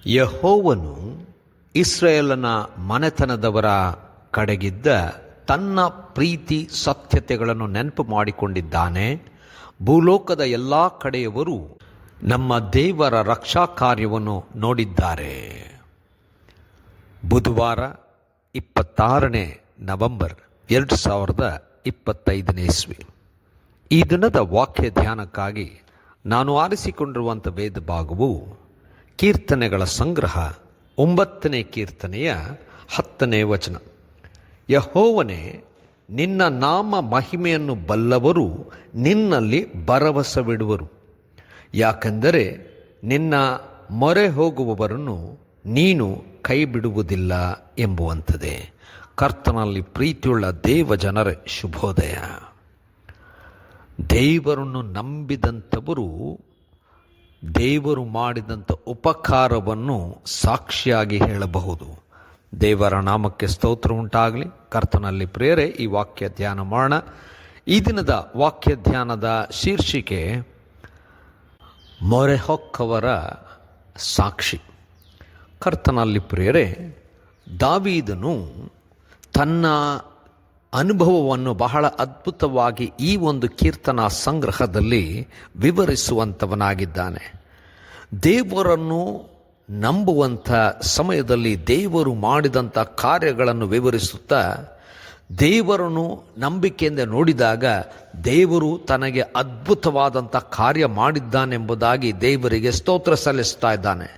ಯೆಹೋವನು ಇಸ್ರಾಯೇಲನ ಮನೆತನದವರ ಕಡೆಗಿದ್ದ ತನ್ನ ಪ್ರೀತಿ ಸತ್ಯತೆಗಳನ್ನು ನೆನಪು ಮಾಡಿಕೊಂಡಿದ್ದಾನೆ. ಭೂಲೋಕದ ಎಲ್ಲ ಕಡೆಯವರು ನಮ್ಮ ದೇವರ ರಕ್ಷಾ ಕಾರ್ಯವನ್ನು ನೋಡಿದ್ದಾರೆ. ಬುಧವಾರ 26 ನವೆಂಬರ್ 2025 ಇಸ್ವಿ. ಈ ದಿನದ ವಾಕ್ಯ ಧ್ಯಾನಕ್ಕಾಗಿ ನಾನು ಆರಿಸಿಕೊಂಡಿರುವಂಥ ವೇದ ಭಾಗವು ಕೀರ್ತನೆಗಳ ಸಂಗ್ರಹ 9ನೇ ಕೀರ್ತನೆಯ 10ನೇ ವಚನ. ಯೆಹೋವನೇ, ನಿನ್ನ ನಾಮ ಮಹಿಮೆಯನ್ನು ಬಲ್ಲವರು ನಿನ್ನಲ್ಲಿ ಭರವಸವಿಡುವರು, ಯಾಕೆಂದರೆ ನಿನ್ನ ಮೊರೆ ಹೋಗುವವರನ್ನು ನೀನು ಕೈ ಬಿಡುವುದಿಲ್ಲ ಎಂಬುವಂಥದ್ದೇ. ಕರ್ತನಲ್ಲಿ ಪ್ರೀತಿಯುಳ್ಳ ದೇವ ಜನರೇ, ಶುಭೋದಯ. ದೇವರನ್ನು ನಂಬಿದಂಥವರು ದೇವರು ಮಾಡಿದಂಥ ಉಪಕಾರವನ್ನು ಸಾಕ್ಷಿಯಾಗಿ ಹೇಳಬಹುದು. ದೇವರ ನಾಮಕ್ಕೆ ಸ್ತೋತ್ರ ಉಂಟಾಗಲಿ. ಕರ್ತನಲ್ಲಿ ಪ್ರಿಯರೇ, ಈ ವಾಕ್ಯ ಧ್ಯಾನ ಮಾಡೋಣ. ಈ ದಿನದ ವಾಕ್ಯ ಧ್ಯಾನದ ಶೀರ್ಷಿಕೆ ಮೊರೆಹೊಕ್ಕವರ ಸಾಕ್ಷಿ. ಕರ್ತನಲ್ಲಿ ಪ್ರಿಯರೇ, ದಾವೀದನು ತನ್ನ ಅನುಭವವನ್ನು ಬಹಳ ಅದ್ಭುತವಾಗಿ ಈ ಒಂದು ಕೀರ್ತನಾ ಸಂಗ್ರಹದಲ್ಲಿ ವಿವರಿಸುವಂಥವನಾಗಿದ್ದಾನೆ. ದೇವರನ್ನು ನಂಬುವಂಥ ಸಮಯದಲ್ಲಿ ದೇವರು ಮಾಡಿದಂಥ ಕಾರ್ಯಗಳನ್ನು ವಿವರಿಸುತ್ತಾ, ದೇವರನ್ನು ನಂಬಿಕೆಯಿಂದ ನೋಡಿದಾಗ ದೇವರು ತನಗೆ ಅದ್ಭುತವಾದಂಥ ಕಾರ್ಯ ಮಾಡಿದ್ದಾನೆಂಬುದಾಗಿ ದೇವರಿಗೆ ಸ್ತೋತ್ರ ಸಲ್ಲಿಸ್ತಾ ಇದ್ದಾನೆ.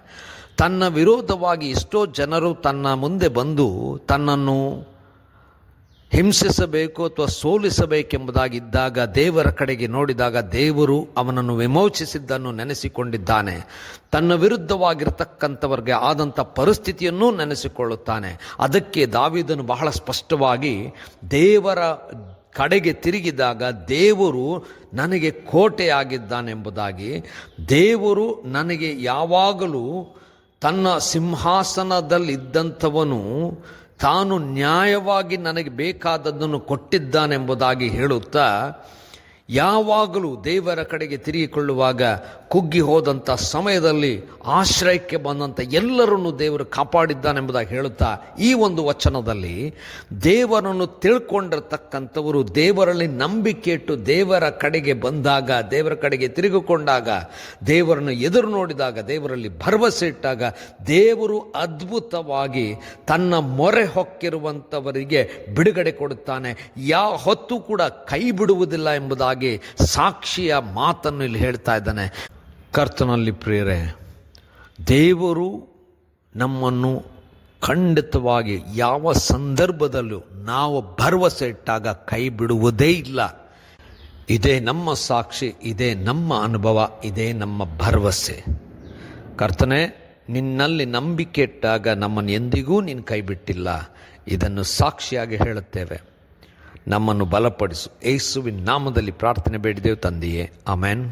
ತನ್ನ ವಿರೋಧವಾಗಿ ಎಷ್ಟೋ ಜನರು ತನ್ನ ಮುಂದೆ ಬಂದು ತನ್ನನ್ನು ಹಿಂಸಿಸಬೇಕು ಅಥವಾ ಸೋಲಿಸಬೇಕೆಂಬುದಾಗಿದ್ದಾಗ ದೇವರ ಕಡೆಗೆ ನೋಡಿದಾಗ ದೇವರು ಅವನನ್ನು ವಿಮೋಚಿಸಿದ್ದನ್ನು ನೆನೆಸಿಕೊಂಡಿದ್ದಾನೆ. ತನ್ನ ವಿರುದ್ಧವಾಗಿರತಕ್ಕಂಥವರಿಗೆ ಆದಂಥ ಪರಿಸ್ಥಿತಿಯನ್ನೂ ನೆನೆಸಿಕೊಳ್ಳುತ್ತಾನೆ. ಅದಕ್ಕೆ ದಾವೀದನು ಬಹಳ ಸ್ಪಷ್ಟವಾಗಿ ದೇವರ ಕಡೆಗೆ ತಿರುಗಿದಾಗ ದೇವರು ನನಗೆ ಕೋಟೆಯಾಗಿದ್ದಾನೆಂಬುದಾಗಿ, ದೇವರು ನನಗೆ ಯಾವಾಗಲೂ ತನ್ನ ಸಿಂಹಾಸನದಲ್ಲಿದ್ದಂಥವನು ತಾನು ನ್ಯಾಯವಾಗಿ ನನಗೆ ಬೇಕಾದದ್ದನ್ನು ಕೊಟ್ಟಿದ್ದಾನೆಂಬುದಾಗಿ ಹೇಳುತ್ತಾ, ಯಾವಾಗಲೂ ದೇವರ ಕಡೆಗೆ ತಿರುಗಿಕೊಳ್ಳುವಾಗ ಕುಗ್ಗಿ ಹೋದಂಥ ಸಮಯದಲ್ಲಿ ಆಶ್ರಯಕ್ಕೆ ಬಂದಂಥ ಎಲ್ಲರನ್ನು ದೇವರು ಕಾಪಾಡಿದ್ದಾನೆಂಬುದಾಗಿ ಹೇಳುತ್ತಾ, ಈ ಒಂದು ವಚನದಲ್ಲಿ ದೇವರನ್ನು ತಿಳ್ಕೊಂಡಿರ್ತಕ್ಕಂಥವರು ದೇವರಲ್ಲಿ ನಂಬಿಕೆ ಇಟ್ಟು ದೇವರ ಕಡೆಗೆ ಬಂದಾಗ, ದೇವರ ಕಡೆಗೆ ತಿರುಗಿಕೊಂಡಾಗ, ದೇವರನ್ನು ಎದುರು ನೋಡಿದಾಗ, ದೇವರಲ್ಲಿ ಭರವಸೆ ಇಟ್ಟಾಗ ದೇವರು ಅದ್ಭುತವಾಗಿ ತನ್ನ ಮೊರೆ ಹೊಕ್ಕಿರುವಂಥವರಿಗೆ ಬಿಡುಗಡೆ ಕೊಡುತ್ತಾನೆ. ಯಾವ ಹೊತ್ತು ಕೂಡ ಕೈ ಬಿಡುವುದಿಲ್ಲ ಎಂಬುದಾಗಿ ಸಾಕ್ಷಿಯ ಮಾತನ್ನು ಇಲ್ಲಿ ಹೇಳ್ತಾ ಇದ್ದಾನೆ. ಕರ್ತನಲ್ಲಿ ಪ್ರಿಯರೇ, ದೇವರು ನಮ್ಮನ್ನು ಖಂಡಿತವಾಗಿ ಯಾವ ಸಂದರ್ಭದಲ್ಲೂ ನಾವು ಭರವಸೆ ಇಟ್ಟಾಗ ಕೈ ಬಿಡುವುದೇ ಇಲ್ಲ. ಇದೇ ನಮ್ಮ ಸಾಕ್ಷಿ, ಇದೇ ನಮ್ಮ ಅನುಭವ, ಇದೇ ನಮ್ಮ ಭರವಸೆ. ಕರ್ತನೇ, ನಿನ್ನಲ್ಲಿ ನಂಬಿಕೆ ಇಟ್ಟಾಗ ನಮ್ಮನ್ನು ಎಂದಿಗೂ ನೀನು ಕೈ ಬಿಟ್ಟಿಲ್ಲ. ಇದನ್ನು ಸಾಕ್ಷಿಯಾಗಿ ಹೇಳುತ್ತೇವೆ. ನಮ್ಮನ್ನು ಬಲಪಡಿಸು. ಯೇಸುವಿನ ನಾಮದಲ್ಲಿ ಪ್ರಾರ್ಥನೆ ಬೇಡಿದೆವು ತಂದೆಯೇ, ಆಮೆನ್.